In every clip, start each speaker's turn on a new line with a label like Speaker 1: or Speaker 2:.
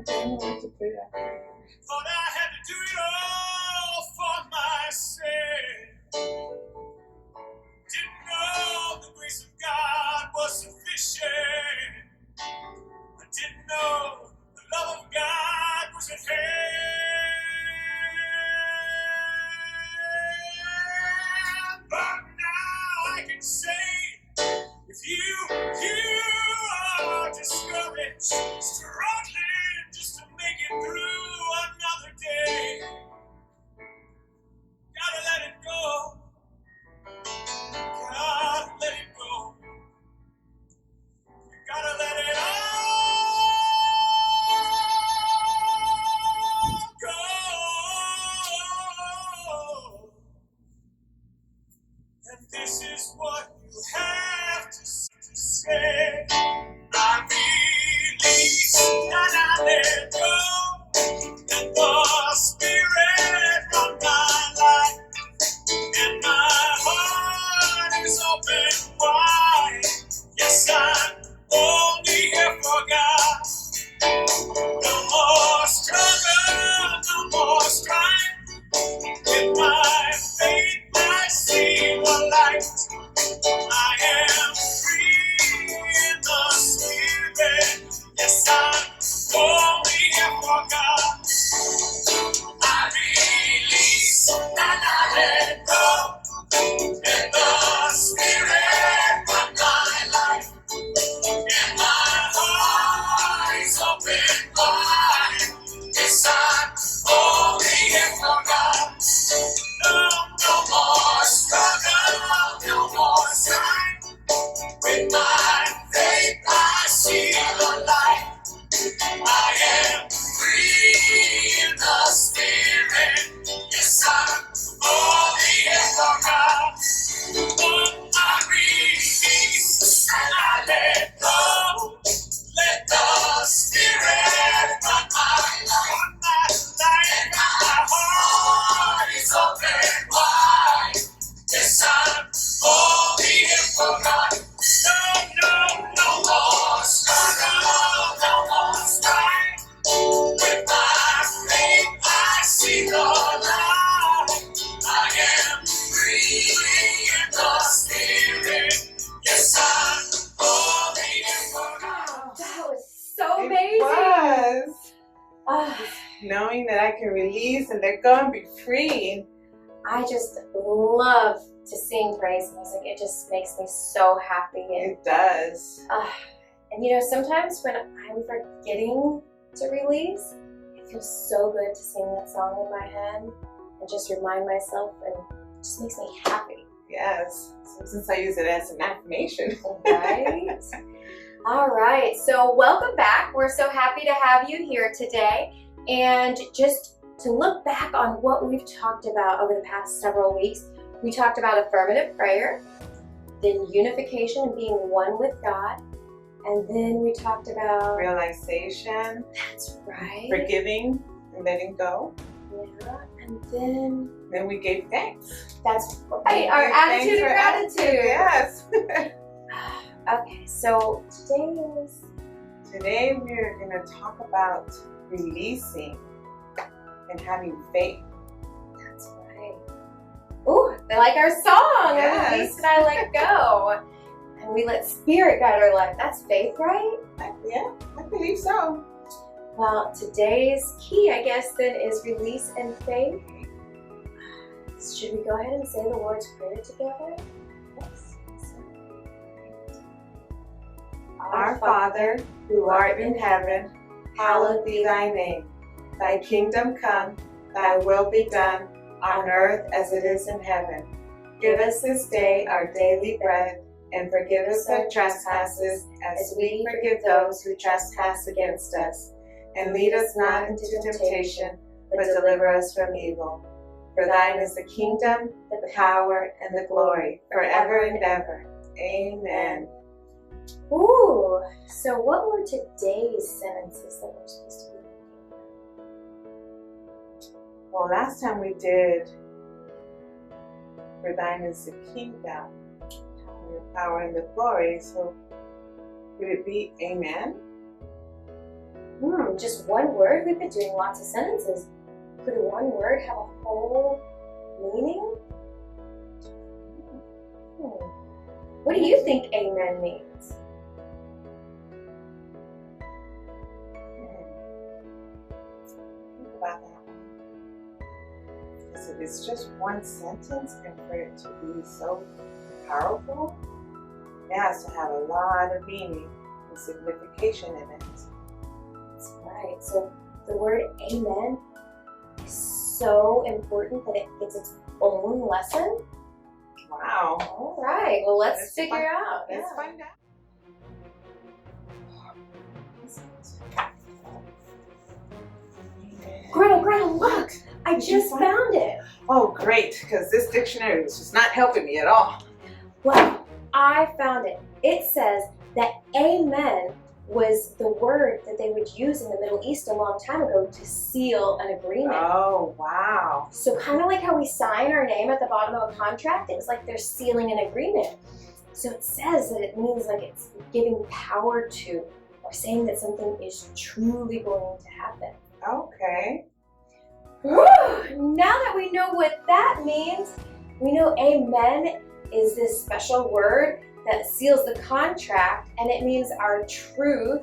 Speaker 1: Thought I had to do it all for myself. Didn't know the grace of God was sufficient. I didn't know the love of God was at hand. But now I can say, if you are discouraged, struggling just to make it through another day, gotta let it go. Gotta let it go. You gotta let it all go. And this is what you have to say. I release and I let go. And the Spirit run my life. And my heart is open wide. Yes, I'm only here for God. No more struggle, no more strife. With my faith I see the light. I am free in the Spirit. Yes, I'm only here for God. I release and I let go. And the Spirit run my life. And my heart is open wide. Yes, I'm only here for God. No more struggle, no more strife. With my faith I see the light. I am free in the Spirit. Yes, I'm only here for God. I release and I let go. Let the Spirit run my life. And my heart is open wide. Yes, I'm only here for God. No more struggle, no more strife. With my faith I see the light. I am free in the Spirit. Yes, I'm only here for God.
Speaker 2: That was so amazing.
Speaker 3: It was.
Speaker 2: Ah,
Speaker 3: Knowing that I can release and let go and be free.
Speaker 2: I just love to sing praise music. It just makes me so happy. And,
Speaker 3: It does.
Speaker 2: and you know, sometimes when I'm forgetting to release, it feels so good to sing that song in my head and just remind myself, and it just makes me happy.
Speaker 3: Yes. So since I use it as an affirmation.
Speaker 2: Right? All right. So welcome back. We're so happy to have you here today. And just to look back on what we've talked about over the past several weeks, we talked about affirmative prayer, then unification and being one with God, and then we talked about
Speaker 3: Realization.
Speaker 2: That's right.
Speaker 3: Forgiving and letting go.
Speaker 2: Yeah, and then
Speaker 3: Then we gave thanks.
Speaker 2: that's right, our attitude of gratitude.
Speaker 3: Yes.
Speaker 2: Okay, so
Speaker 3: Today we're going to talk about releasing and having faith.
Speaker 2: That's right. Ooh, I like our song.
Speaker 3: Yes.
Speaker 2: I release and I let go. And we let spirit guide our life. That's faith, right?
Speaker 3: Yeah, I believe so.
Speaker 2: Well, today's key, I guess, then is release and faith. Should we go ahead and say the Lord's Prayer together? Yes.
Speaker 3: Our Father, who art in heaven, hallowed be thy name. Thy kingdom come, thy will be done, on earth as it is in heaven. Give us this day our daily bread, and forgive us our trespasses, as we forgive those who trespass against us. And lead us not into temptation, but deliver us from evil. For thine is the kingdom, the power, and the glory, forever and ever. Amen.
Speaker 2: Ooh, so what were today's sentences that we're supposed to be reading?
Speaker 3: Well, last time we did, for thine is the kingdom, the power, and the glory. So would it be amen?
Speaker 2: Just one word? We've been doing lots of sentences. Could one word have a whole meaning? What do you think amen means?
Speaker 3: Think about that one. Because if it's just one sentence and for it to be so powerful, it has to have a lot of meaning and signification in it.
Speaker 2: That's right. So the word amen is so important that it gets its own lesson.
Speaker 3: Wow.
Speaker 2: All right. Well, let's figure out.
Speaker 3: Let's find out.
Speaker 2: Gretel, look! I just found it.
Speaker 3: Oh, great, because this dictionary was just not helping me at all.
Speaker 2: Well, I found it. It says that amen was the word that they would use in the Middle East a long time ago to seal an agreement.
Speaker 3: Oh, wow.
Speaker 2: So kind of like how we sign our name at the bottom of a contract, it was like they're sealing an agreement. So it says that it means like it's giving power to, or saying that something is truly going to happen.
Speaker 3: Okay.
Speaker 2: Woo! Now that we know what that means, we know amen is this special word that seals the contract, and it means our truth,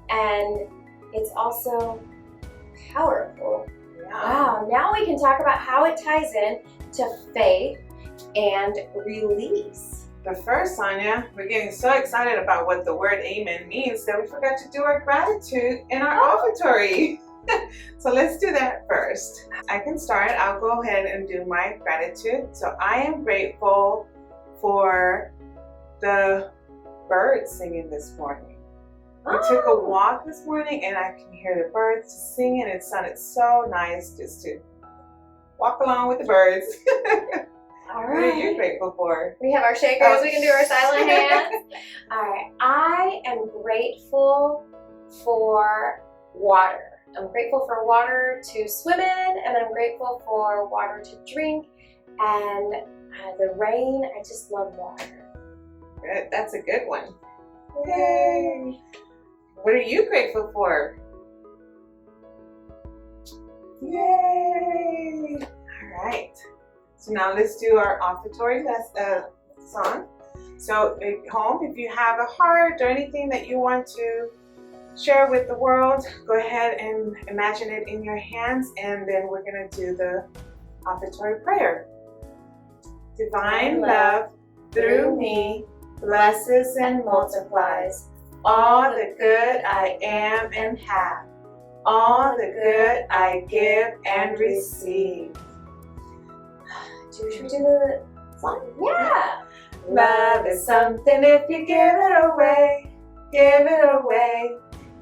Speaker 2: and it's also powerful.
Speaker 3: Yeah.
Speaker 2: Wow, now we can talk about how it ties in to faith and release.
Speaker 3: But first, Sonia, we're getting so excited about what the word amen means that we forgot to do our gratitude in our offertory. So let's do that first. I can start. I'll go ahead and do my gratitude. So I am grateful for the birds singing this morning. We took a walk this morning and I can hear the birds singing. It sounded so nice just to walk along with the birds.
Speaker 2: All
Speaker 3: What are you grateful for?
Speaker 2: We have our shakers. We can do our silent hands. All right. I am grateful for water. I'm grateful for water to swim in, and I'm grateful for water to drink, and the rain. I just love water.
Speaker 3: Good. That's a good one. Yay! What are you grateful for? Yay! All right. So now let's do our offertory song. So at home, if you have a heart or anything that you want to share with the world, go ahead and imagine it in your hands, and then we're going to do the offertory prayer. Divine love through me blesses and multiplies all the good I am and have, all the good I give and receive.
Speaker 2: Should we do the song? Yeah.
Speaker 3: Love is something if you give it away, give it away,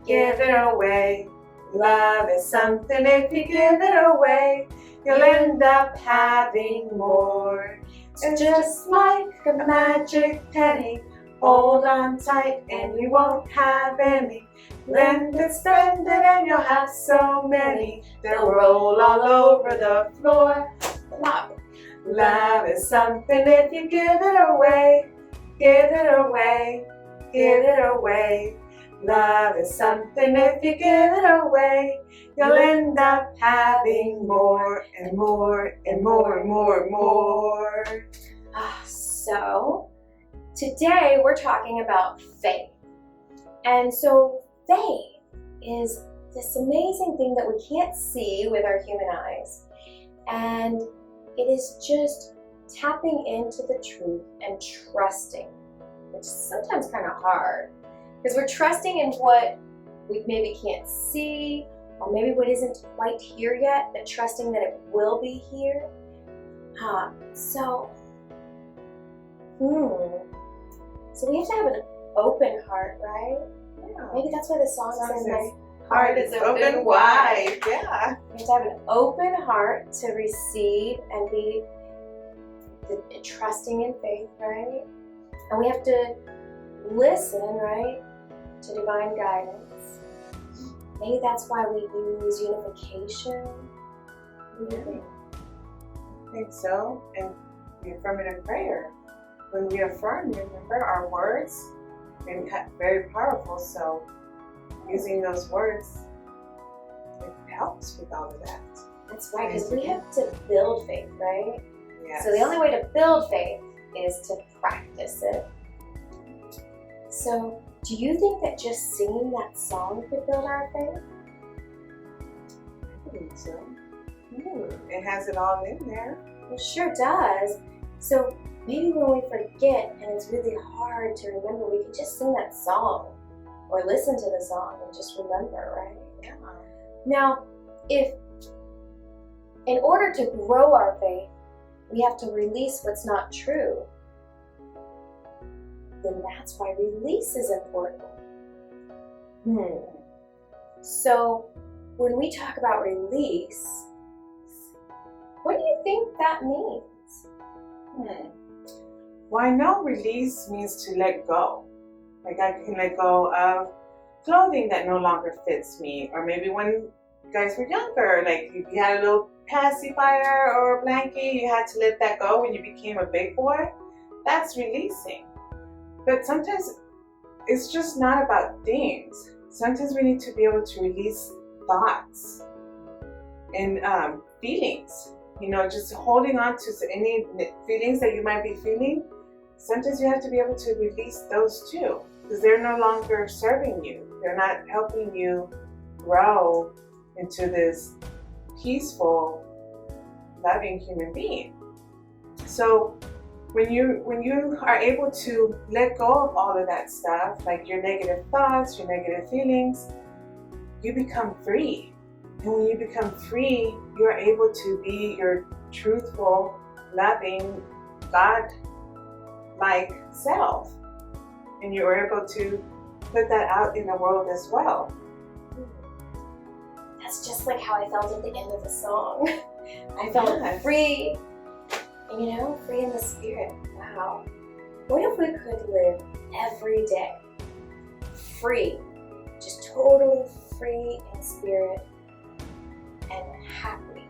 Speaker 3: give it away. Love is something if you give it away, you'll end up having more. It's just like a magic penny, hold on tight and you won't have any. Lend it, spend it, and you'll have so many. They'll roll all over the floor. Love is something if you give it away, give it away, give it away. Love is something if you give it away, you'll end up having more and more and more and more and more.
Speaker 2: So today we're talking about faith. And so faith is this amazing thing that we can't see with our human eyes. And it is just tapping into the truth and trusting, which is sometimes kind of hard because we're trusting in what we maybe can't see, or maybe what isn't quite here yet, but trusting that it will be here. So we have to have an open heart, right?
Speaker 3: Yeah.
Speaker 2: Maybe that's why the song says my
Speaker 3: heart is open wide. Yeah.
Speaker 2: We have to have an open heart to receive and be trusting in faith, right? And we have to listen, right, to divine guidance. Maybe that's why we use unification.
Speaker 3: I think so. And the affirmative prayer. When we affirm, remember our words are very powerful. So using those words helps with all of that.
Speaker 2: That's right, because we have to build faith, right?
Speaker 3: Yes.
Speaker 2: So the only way to build faith is to practice it. So do you think that just singing that song could build our faith?
Speaker 3: I think so. It has it all in there.
Speaker 2: It sure does. So maybe when we forget and it's really hard to remember, we could just sing that song or listen to the song and just remember, right?
Speaker 3: Yeah.
Speaker 2: Now, if in order to grow our faith, we have to release what's not true, then that's why release is important. So when we talk about release, what do you think that means?
Speaker 3: Well, I know release means to let go. Like I can let go of clothing that no longer fits me, or maybe when you guys were younger, like if you had a little pacifier or a blanket, you had to let that go when you became a big boy. That's releasing. But sometimes it's just not about things. Sometimes we need to be able to release thoughts and feelings. You know, just holding on to any feelings that you might be feeling. Sometimes you have to be able to release those too, because they're no longer serving you. They're not helping you grow into this peaceful, loving human being. So when you are able to let go of all of that stuff, like your negative thoughts, your negative feelings, you become free. And when you become free, you're able to be your truthful, loving, God-like self. And you're able to put that out in the world as well.
Speaker 2: That's just like how I felt at the end of the song. I felt free, free in the spirit. Wow. What if we could live every day free, just totally free in spirit and happy?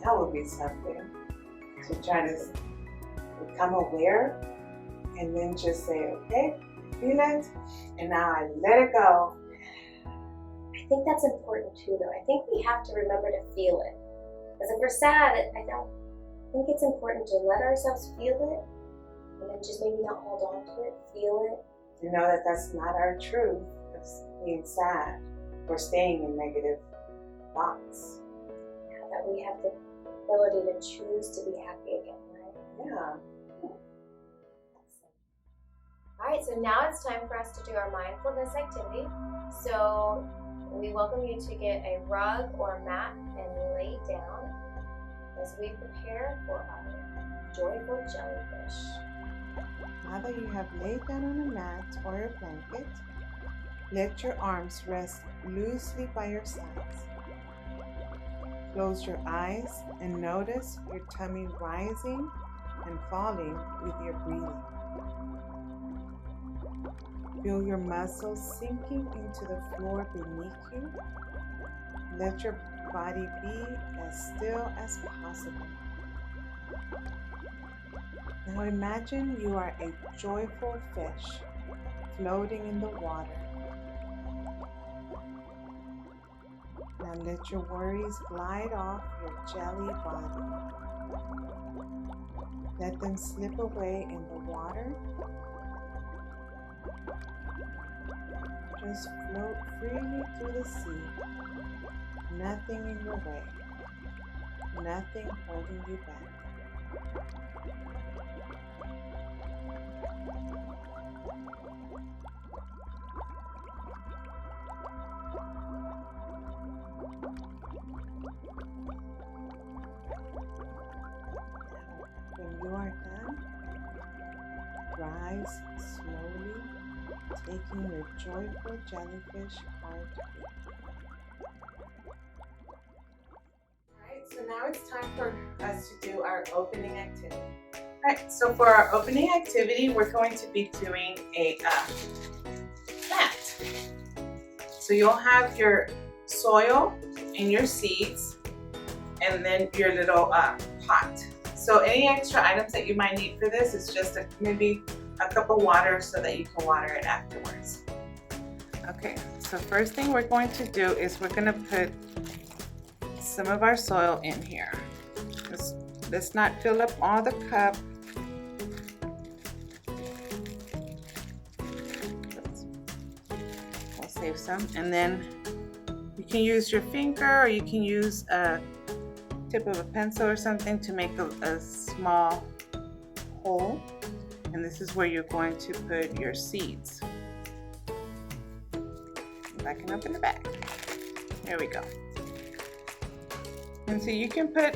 Speaker 3: That would be something to try to become aware and then just say, okay, feel it, and now I let it go.
Speaker 2: I think that's important too, though. I think we have to remember to feel it. Because if we're sad, I think it's important to let ourselves feel it and then just maybe not hold on to it, feel it.
Speaker 3: To know that that's not our truth, it's being sad or staying in negative thoughts.
Speaker 2: Yeah, that we have the ability to choose to be happy again, right?
Speaker 3: Yeah.
Speaker 2: All right, so now it's time for us to do our mindfulness activity. So we welcome you to get a rug or a mat and lay down as we prepare for our joyful jellyfish.
Speaker 3: Now that you have laid down on a mat or a blanket, let your arms rest loosely by your sides. Close your eyes and notice your tummy rising and falling with your breathing. Feel your muscles sinking into the floor beneath you. Let your body be as still as possible. Now imagine you are a joyful fish floating in the water. Now let your worries glide off your jelly body. Let them slip away in the water. Just float freely through the sea. Nothing in your way. Nothing holding you back. When you are done, rise slowly, taking your joyful jellyfish heartbeat. Alright, so now it's time for us to do our opening activity. Alright, so for our opening activity, we're going to be doing a plant. So you'll have your soil and your seeds, and then your little pot. So any extra items that you might need for this is just maybe a cup of water so that you can water it afterwards. Okay, so first thing we're going to do is we're going to put some of our soil in here. Let's not fill up all the cup. We'll save some, and then you can use your finger or you can use a tip of a pencil or something to make a small hole, and this is where you're going to put your seeds. Backing up in the back. There we go. And so you can put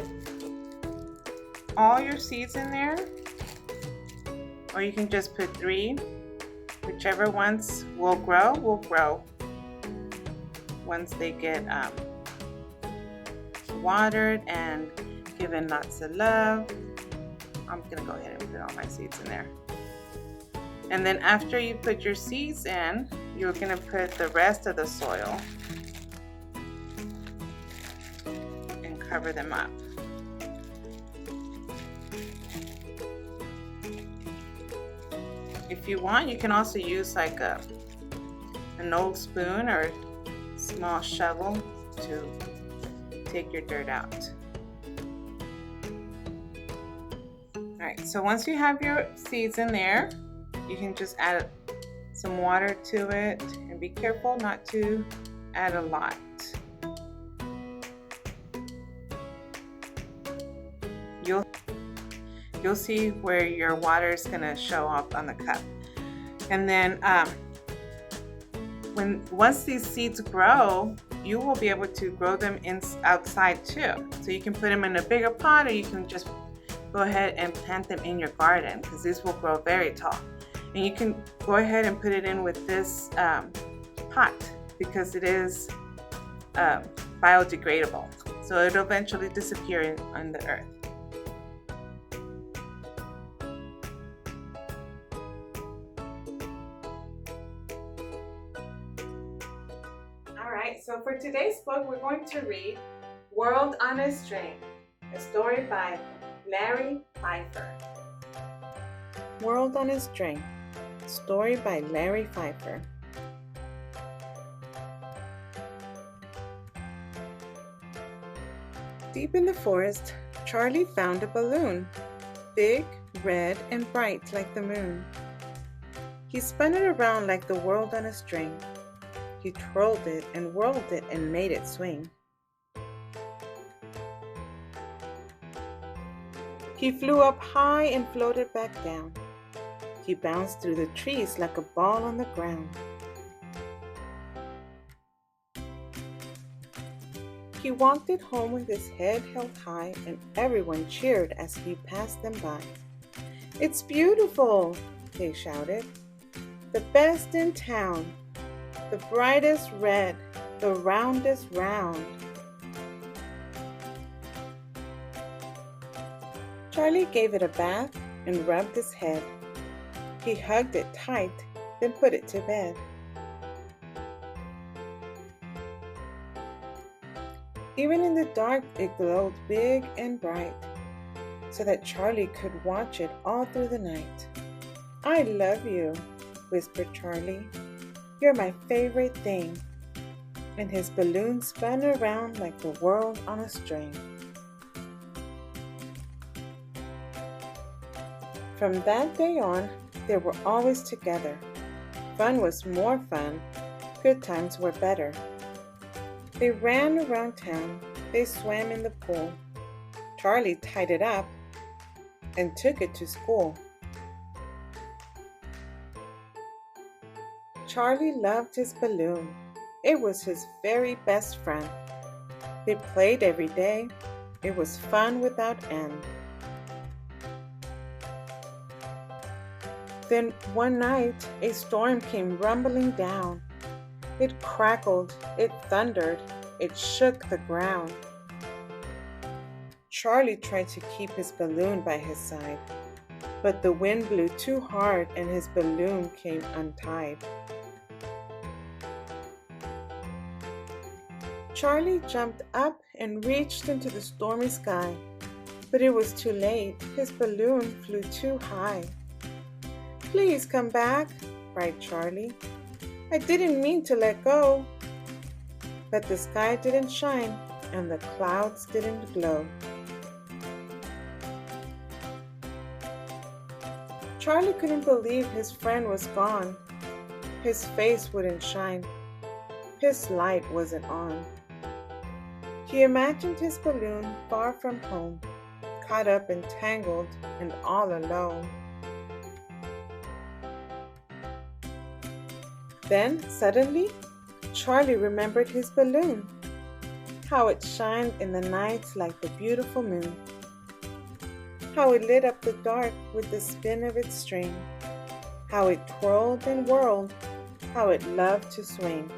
Speaker 3: all your seeds in there, or you can just put 3. Whichever ones will grow once they get watered and given lots of love. I'm gonna go ahead and put all my seeds in there. And then after you put your seeds in, you're gonna put the rest of the soil and cover them up. If you want, you can also use like an old spoon or small shovel to take your dirt out. Alright, so once you have your seeds in there, you can just add some water to it, and be careful not to add a lot. You'll see where your water is going to show up on the cup. And then once these seeds grow, you will be able to grow them outside too. So you can put them in a bigger pot, or you can just go ahead and plant them in your garden, because these will grow very tall. And you can go ahead and put it in with this pot, because it is biodegradable. So it'll eventually disappear on the earth. Alright, so for today's book, we're going to read World on a String, a story by Larry Phifer. World on a String, story by Larry Phifer. Deep in the forest, Charlie found a balloon, big, red, and bright like the moon. He spun it around like the world on a string. He twirled it and whirled it and made it swing. He flew up high and floated back down. He bounced through the trees like a ball on the ground. He walked it home with his head held high, and everyone cheered as he passed them by. "It's beautiful," they shouted. "The best in town. The brightest red, the roundest round." Charlie gave it a bath and rubbed its head. He hugged it tight, then put it to bed. Even in the dark, it glowed big and bright, so that Charlie could watch it all through the night. "I love you," whispered Charlie. "You're my favorite thing." And his balloon spun around like the world on a string. From that day on, they were always together. Fun was more fun. Good times were better. They ran around town. They swam in the pool. Charlie tied it up and took it to school. Charlie loved his balloon. It was his very best friend. They played every day. It was fun without end. Then one night, a storm came rumbling down. It crackled, it thundered, it shook the ground. Charlie tried to keep his balloon by his side, but the wind blew too hard and his balloon came untied. Charlie jumped up and reached into the stormy sky, but it was too late. His balloon flew too high. "Please come back," cried Charlie. I didn't mean to let go. But the sky didn't shine and the clouds didn't glow. Charlie couldn't believe his friend was gone. His face wouldn't shine. His light wasn't on. He imagined his balloon far from home, caught up and tangled and all alone. Then, suddenly, Charlie remembered his balloon, how it shined in the nights like the beautiful moon, how it lit up the dark with the spin of its string, how it twirled and whirled, how it loved to swing.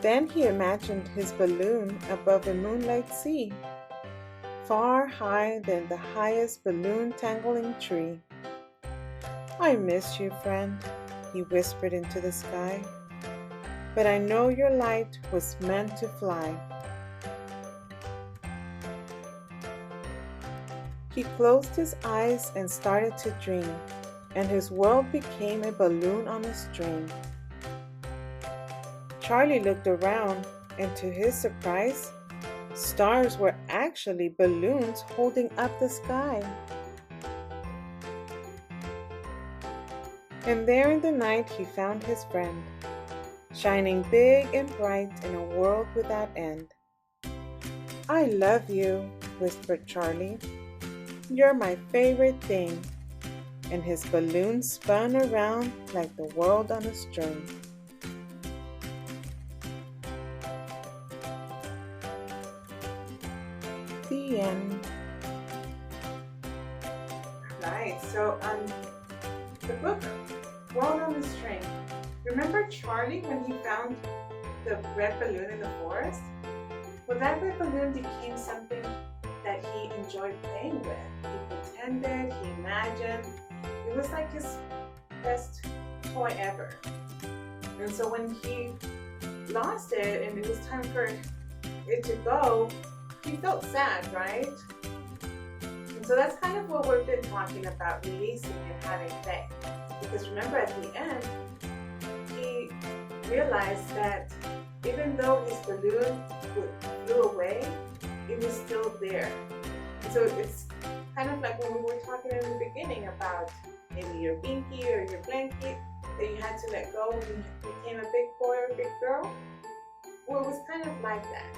Speaker 3: Then he imagined his balloon above a moonlight sea, far higher than the highest balloon-tangling tree. I miss you, friend, he whispered into the sky, but I know your light was meant to fly. He closed his eyes and started to dream, and his world became a balloon on a string. Charlie looked around, and to his surprise, stars were actually balloons holding up the sky. And there in the night he found his friend, shining big and bright in a world without end. I love you, whispered Charlie. You're my favorite thing. And his balloon spun around like the world on a string. The end. Right, so the book, World on a String. Remember Charlie when he found the red balloon in the forest? Well, that red balloon became something that he enjoyed playing with. He pretended, he imagined. It was like his best toy ever. And so when he lost it and it was time for it to go, he felt sad, right? And so that's kind of what we've been talking about, releasing and having faith. Because remember at the end, he realized that even though his balloon flew away, it was still there. And so it's kind of like when we were talking in the beginning about maybe your binky or your blanket that you had to let go when you became a big boy or a big girl. Well, it was kind of like that.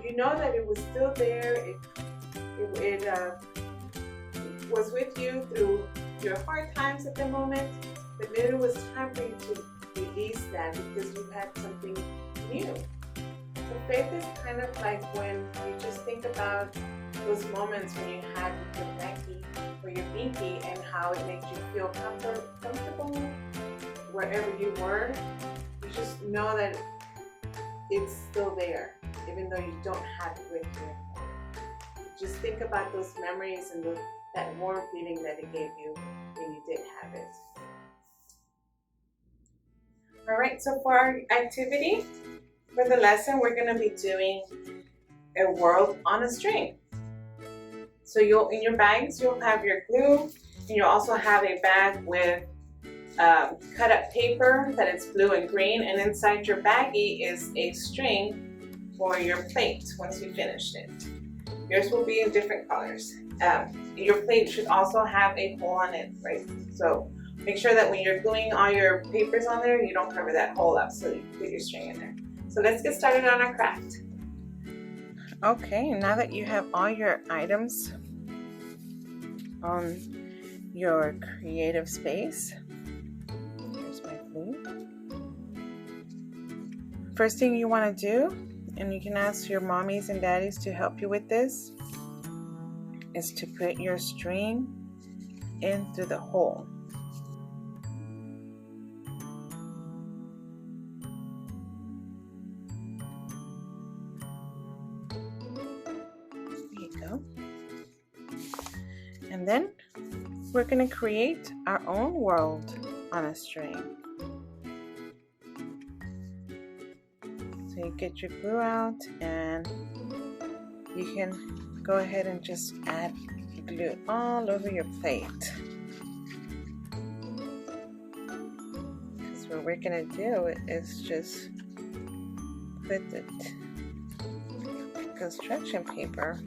Speaker 3: You know that it was still there. It was with you through your hard times at the moment, but then it was time for you to release that because you had something new. So faith is kind of like when you just think about those moments when you had your blankie or your binky and how it makes you feel comfortable wherever you were. You just know that it's still there, even though you don't have it with you anymore. Just think about those memories and that warm feeling that it gave you when you did have it. All right, so for our activity, for the lesson, we're going to be doing a world on a string. So in your bags, you'll have your glue, and you'll also have a bag with cut up paper that is blue and green, and inside your baggie is a string for your plate once you finished it. Yours will be in different colors. Your plate should also have a hole on it, right? So make sure that when you're gluing all your papers on there, you don't cover that hole up so you can put your string in there. So let's get started on our craft. Okay, now that you have all your items on your creative space, here's my glue. First thing you want to do, and you can ask your mommies and daddies to help you with this, is to put your string in through the hole. There you go. And then we're going to create our own world on a string. So you get your glue out and you can go ahead and just add glue all over your plate. So what we're going to do is just put the construction paper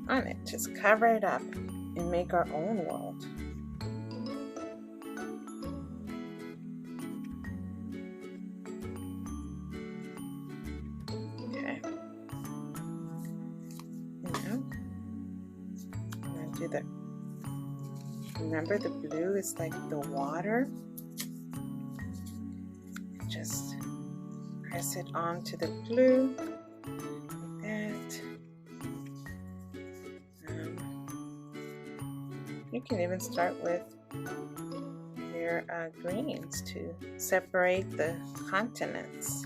Speaker 3: on it. Just cover it up and make our own world. Okay. Now, I'm going to do the, remember the blue is like the water. Just press it onto the blue like that. You can even start with your greens to separate the continents.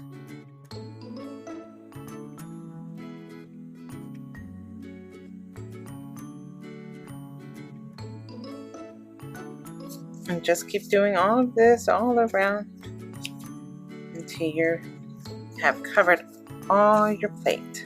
Speaker 3: And just keep doing all of this all around until you have covered all your plate.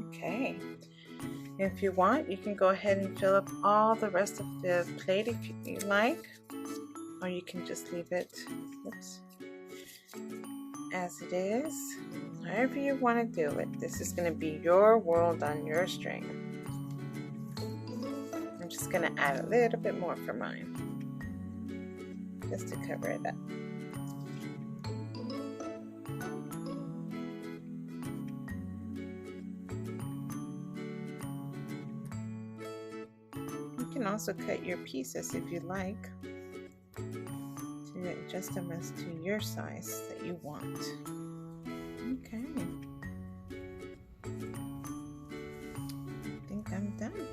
Speaker 3: Okay, if you want, you can go ahead and fill up all the rest of the plate if you like, or you can just leave it, as it is. However you want to do it. This is going to be your world on your string. I'm just going to add a little bit more for mine, just to cover it up. You can also cut your pieces if you like, to adjust them as to your size that you want. Okay. I think I'm done.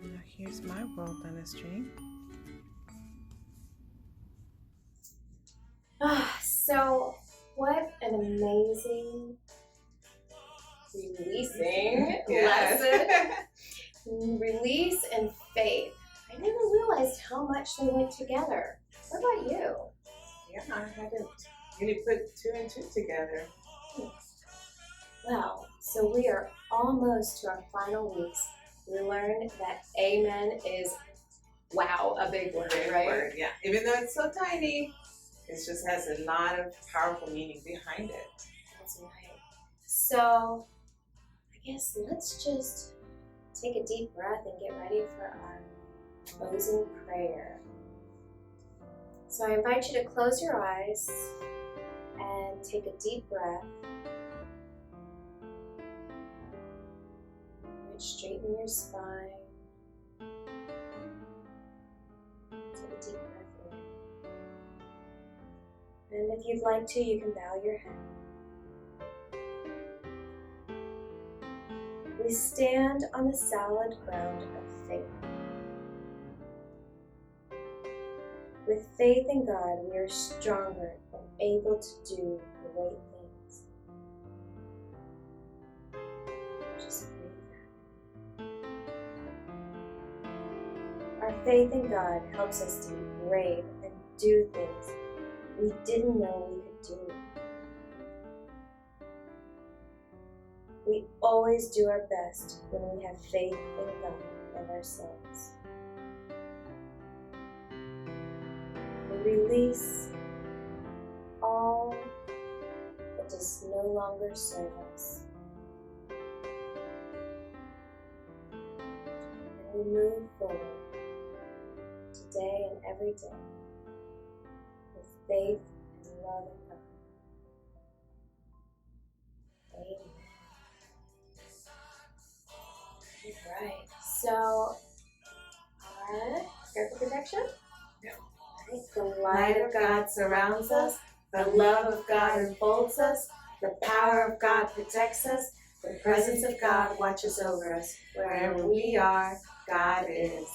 Speaker 3: Now here's my world on a string.
Speaker 2: So what an amazing releasing lesson. Release and faith. I never realized how much they went together. What about you?
Speaker 3: Yeah, I hadn't really put two and two together.
Speaker 2: Well, so we are almost to our final weeks. We learned that amen is, wow, a big word, right?
Speaker 3: Word, yeah. Even though it's so tiny, it just has a lot of powerful meaning behind it.
Speaker 2: That's right. So I guess let's just take a deep breath and get ready for our closing prayer. So I invite you to close your eyes and take a deep breath. Straighten your spine. Take a deep breath in. And if you'd like to, you can bow your head. We stand on the solid ground of faith. With faith in God, we are stronger and able to do great things. Just breathe. Our faith in God helps us to be brave and do things we didn't know we could do. We always do our best when we have faith in God and ourselves. We release all that does no longer serve us. And we move forward today and every day with faith and love in God. Amen. All right, so our prayer for protection? The light of God surrounds us, the love of God enfolds us, the power of God protects us, the presence of God watches over us. Wherever we are, God is.